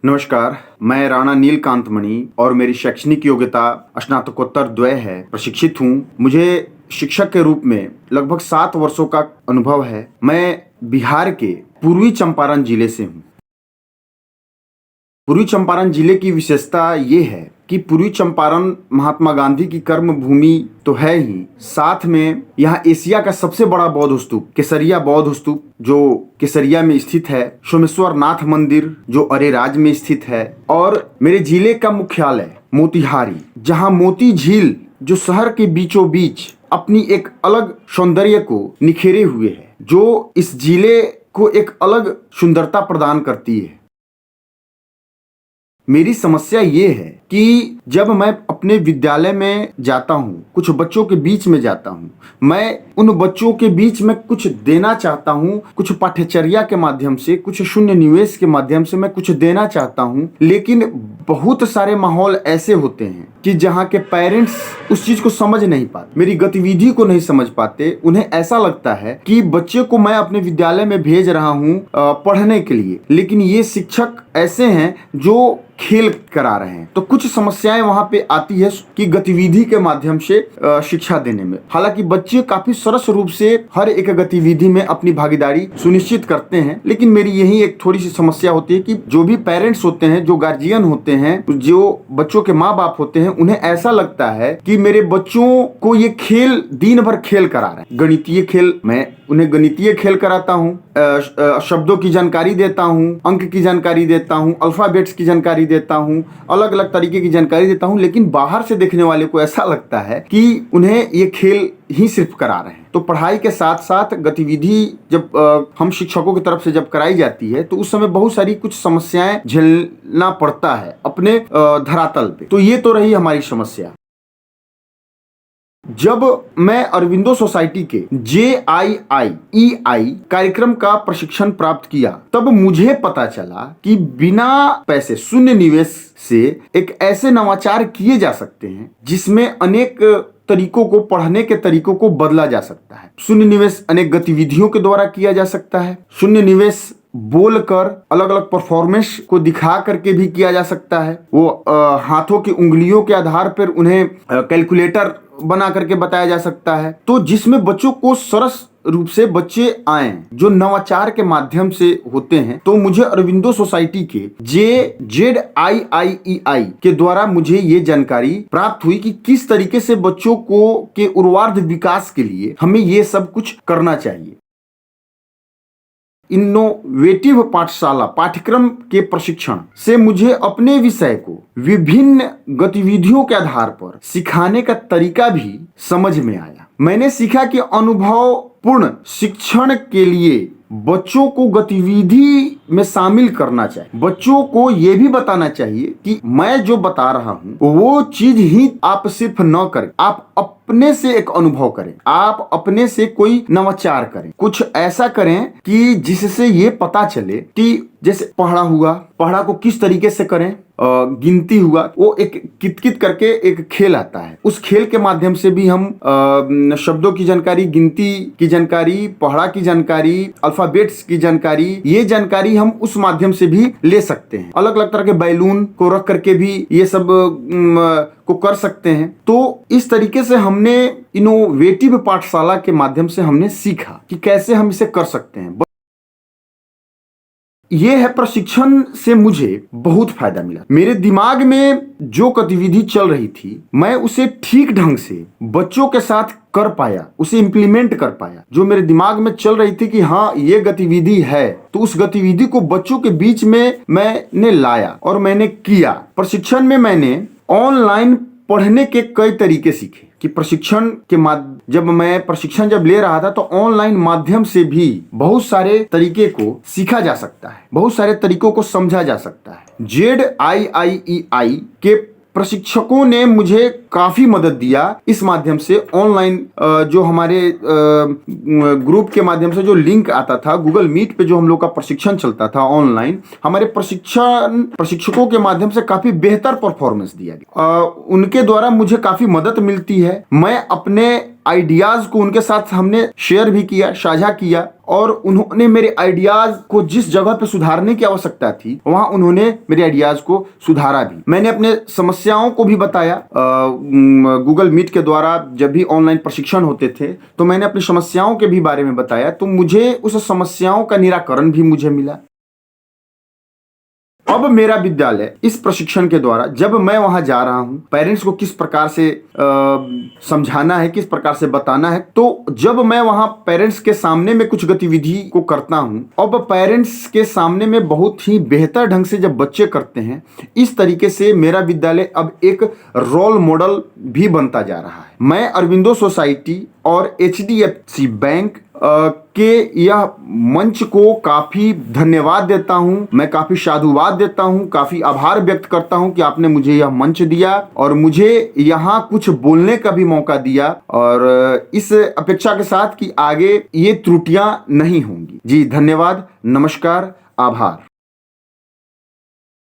नमस्कार, मैं राणा नीलकांत मणि और मेरी शैक्षणिक योग्यता स्नातकोत्तर द्वय है। प्रशिक्षित हूँ। मुझे शिक्षक के रूप में लगभग 7 वर्षों का अनुभव है। मैं बिहार के पूर्वी चंपारण जिले से हूँ। पूर्वी चंपारण जिले की विशेषता ये है कि पूर्वी चंपारण महात्मा गांधी की कर्म भूमि तो है ही, साथ में यहाँ एशिया का सबसे बड़ा बौद्ध स्तूप केसरिया बौद्ध स्तूप जो केसरिया में स्थित है, सोमेश्वर नाथ मंदिर जो अरेराज में स्थित है, और मेरे जिले का मुख्यालय मोतिहारी, जहाँ मोती झील जो शहर के बीचों बीच अपनी एक अलग सौंदर्य को निखेरे हुए है, जो इस जिले को एक अलग सुंदरता प्रदान करती है। मेरी समस्या ये है कि जब मैं अपने विद्यालय में जाता हूँ, कुछ बच्चों के बीच में जाता हूँ, मैं उन बच्चों के बीच में कुछ देना चाहता हूँ, कुछ पाठ्यचर्या के माध्यम से, कुछ शून्य निवेश के माध्यम से मैं कुछ देना चाहता हूँ, लेकिन बहुत सारे माहौल ऐसे होते हैं कि जहाँ के पेरेंट्स उस चीज को समझ नहीं पाते, मेरी गतिविधि को नहीं समझ पाते। उन्हें ऐसा लगता है कि बच्चे को मैं अपने विद्यालय में भेज रहा हूँ पढ़ने के लिए, लेकिन ये शिक्षक ऐसे हैं जो खेल करा रहे हैं। तो कुछ समस्याएं वहां पे आती है कि गतिविधि के माध्यम से शिक्षा देने में। हालांकि बच्चे काफी सरस रूप से हर एक गतिविधि में अपनी भागीदारी सुनिश्चित करते हैं, लेकिन मेरी यही एक थोड़ी सी समस्या होती है कि जो भी पेरेंट्स होते हैं, जो गार्जियन होते हैं, जो बच्चों के माँ बाप होते हैं, उन्हें ऐसा लगता है कि मेरे बच्चों को ये खेल दिन भर खेल करा रहे हैं। गणितीय खेल, मैं उन्हें गणितीय खेल कराता हूँ, शब्दों की जानकारी देता हूँ, अंक की जानकारी देता हूँ, अल्फाबेट्स की जानकारी देता हूँ, अलग अलग तरीके की जानकारी देता हूँ, लेकिन बाहर से देखने वाले को ऐसा लगता है कि उन्हें ये खेल ही सिर्फ करा रहे हैं। तो पढ़ाई के साथ साथ गतिविधि जब हम शिक्षकों की तरफ से जब कराई जाती है तो उस समय बहुत सारी कुछ समस्याएं झेलना पड़ता है अपने धरातल पे। तो ये तो रही हमारी समस्या। जब मैं अरविंदो सोसाइटी के JIIEI कार्यक्रम का प्रशिक्षण प्राप्त किया, तब मुझे पता चला कि बिना पैसे, शून्य निवेश से एक ऐसे नवाचार किए जा सकते हैं जिसमें अनेक तरीकों को, पढ़ने के तरीकों को बदला जा सकता है। शून्य निवेश अनेक गतिविधियों के द्वारा किया जा सकता है। शून्य निवेश बोलकर, अलग अलग परफॉर्मेंस को दिखा करके भी किया जा सकता है। वो हाथों की उंगलियों के आधार पर उन्हें कैलकुलेटर बना करके बताया जा सकता है। तो जिसमें बच्चों को सरस रूप से बच्चे आए जो नवाचार के माध्यम से होते हैं। तो मुझे अरविंदो सोसाइटी के JIIEI के द्वारा मुझे ये जानकारी प्राप्त हुई कि किस तरीके से बच्चों को के उर्वार्ध विकास के लिए हमें ये सब कुछ करना चाहिए। इनोवेटिव पाठशाला पाठ्यक्रम के प्रशिक्षण से मुझे अपने विषय को विभिन्न गतिविधियों के आधार पर सिखाने का तरीका भी समझ में आया। मैंने सीखा कि अनुभव पूर्ण शिक्षण के लिए बच्चों को गतिविधि में शामिल करना चाहिए। बच्चों को यह भी बताना चाहिए कि मैं जो बता रहा हूं वो चीज ही आप सिर्फ न करें, आप अपने से एक अनुभव करें, आप अपने से कोई नवाचार करें, कुछ ऐसा करें कि जिससे ये पता चले कि जैसे पढ़ा को किस तरीके से करें, गिनती हुआ, वो एक कित करके एक खेल आता है, उस खेल के माध्यम से भी हम शब्दों की जानकारी, गिनती की जानकारी, पढ़ा की जानकारी, अल्फाबेट्स की जानकारी, ये जानकारी हम उस माध्यम से भी ले सकते हैं। अलग अलग तरह के बैलून को रख करके भी ये सब को कर सकते हैं। तो इस तरीके से हमने इनोवेटिव पाठशाला के माध्यम से हमने सीखा कि कैसे हम इसे कर सकते हैं। ये है प्रशिक्षण से मुझे बहुत फायदा मिला। मेरे दिमाग में जो गतिविधि चल रही थी, मैं उसे ठीक ढंग से बच्चों के साथ कर पाया, उसे इंप्लीमेंट कर पाया। जो मेरे दिमाग में चल रही थी कि हाँ ये गतिविधि है, तो उस गतिविधि को बच्चों के बीच में मैंने लाया और मैंने किया। प्रशिक्षण में मैंने ऑनलाइन पढ़ने के कई तरीके सीखे कि प्रशिक्षण जब ले रहा था तो ऑनलाइन माध्यम से भी बहुत सारे तरीके को सीखा जा सकता है, बहुत सारे तरीकों को समझा जा सकता है। JIIEI के प्रशिक्षकों ने मुझे काफी मदद दिया इस माध्यम से। ऑनलाइन जो हमारे ग्रुप के माध्यम से जो लिंक आता था, गूगल मीट पे जो हम लोग का प्रशिक्षण चलता था ऑनलाइन, हमारे प्रशिक्षकों के माध्यम से काफी बेहतर परफॉर्मेंस दिया गया। उनके द्वारा मुझे काफी मदद मिलती है। मैं अपने आइडियाज को उनके साथ हमने शेयर भी किया, साझा किया, और उन्होंने मेरे आइडियाज को जिस जगह पे सुधारने की आवश्यकता थी वहां उन्होंने मेरे आइडियाज को सुधारा भी। मैंने अपने समस्याओं को भी बताया। गूगल मीट के द्वारा जब भी ऑनलाइन प्रशिक्षण होते थे तो मैंने अपनी समस्याओं के भी बारे में बताया, तो मुझे उस समस्याओं का निराकरण भी मुझे मिला। अब मेरा विद्यालय इस प्रशिक्षण के द्वारा जब मैं वहां जा रहा हूं, पेरेंट्स को किस प्रकार से समझाना है, किस प्रकार से बताना है, तो जब मैं वहां पेरेंट्स के सामने में कुछ गतिविधि को करता हूं, अब पेरेंट्स के सामने में बहुत ही बेहतर ढंग से जब बच्चे करते हैं, इस तरीके से मेरा विद्यालय अब एक रोल मॉडल भी बनता जा रहा है। मैं अरविंदो सोसाइटी और HDFC बैंक के यह मंच को काफी धन्यवाद देता हूं, मैं काफी साधुवाद देता हूं, काफी आभार व्यक्त करता हूं कि आपने मुझे यह मंच दिया और मुझे यहां कुछ बोलने का भी मौका दिया, और इस अपेक्षा के साथ कि आगे ये त्रुटियां नहीं होंगी। जी धन्यवाद, नमस्कार, आभार।